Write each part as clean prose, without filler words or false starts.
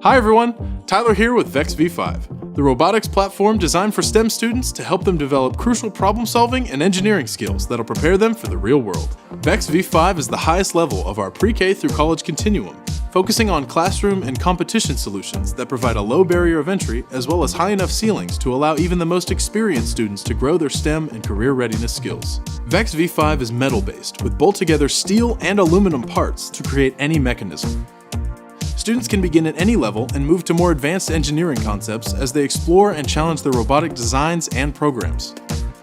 Hi everyone, Tyler here with Vex V5, the robotics platform designed for STEM students to help them develop crucial problem-solving and engineering skills that'll prepare them for the real world. Vex V5 is the highest level of our pre-K through college continuum, focusing on classroom and competition solutions that provide a low barrier of entry as well as high enough ceilings to allow even the most experienced students to grow their STEM and career readiness skills. Vex V5 is metal-based with bolt-together steel and aluminum parts to create any mechanism. Students can begin at any level and move to more advanced engineering concepts as they explore and challenge their robotic designs and programs.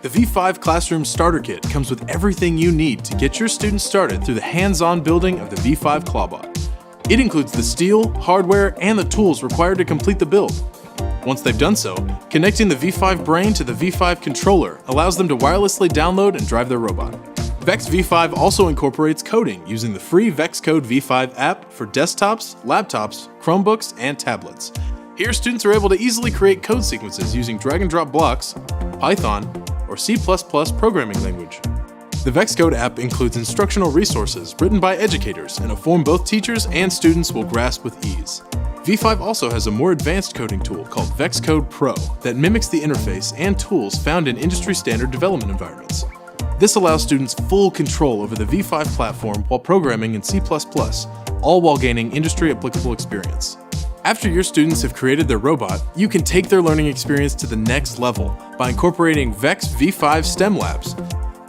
The V5 Classroom Starter Kit comes with everything you need to get your students started through the hands-on building of the V5 Clawbot. It includes the steel, hardware, and the tools required to complete the build. Once they've done so, connecting the V5 brain to the V5 controller allows them to wirelessly download and drive their robot. Vex V5 also incorporates coding using the free VEXcode V5 app for desktops, laptops, Chromebooks, and tablets. Here, students are able to easily create code sequences using drag-and-drop blocks, Python, or C++ programming language. The VEXcode app includes instructional resources written by educators in a form both teachers and students will grasp with ease. V5 also has a more advanced coding tool called VEXcode Pro that mimics the interface and tools found in industry-standard development environments. This allows students full control over the V5 platform while programming in C++, all while gaining industry-applicable experience. After your students have created their robot, you can take their learning experience to the next level by incorporating Vex V5 STEM Labs.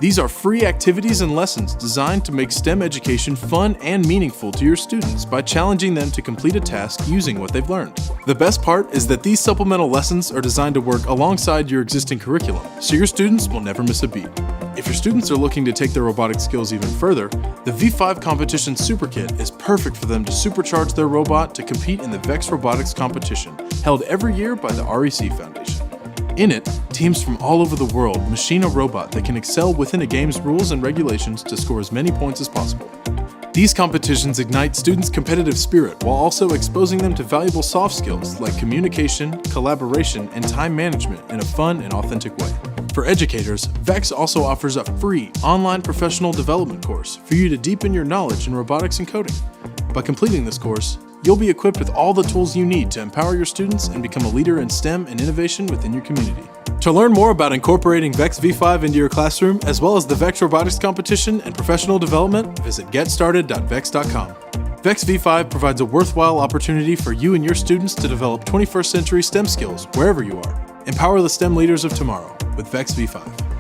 These are free activities and lessons designed to make STEM education fun and meaningful to your students by challenging them to complete a task using what they've learned. The best part is that these supplemental lessons are designed to work alongside your existing curriculum, so your students will never miss a beat. If your students are looking to take their robotic skills even further, the V5 Competition Super Kit is perfect for them to supercharge their robot to compete in the Vex Robotics Competition, held every year by the REC Foundation. In it, teams from all over the world machine a robot that can excel within a game's rules and regulations to score as many points as possible. These competitions ignite students' competitive spirit while also exposing them to valuable soft skills like communication, collaboration, and time management in a fun and authentic way. For educators, Vex also offers a free online professional development course for you to deepen your knowledge in robotics and coding. By completing this course, you'll be equipped with all the tools you need to empower your students and become a leader in STEM and innovation within your community. To learn more about incorporating Vex V5 into your classroom, as well as the Vex Robotics Competition and professional development, visit getstarted.vex.com. Vex V5 provides a worthwhile opportunity for you and your students to develop 21st century STEM skills wherever you are. Empower the STEM leaders of tomorrow with Vex V5.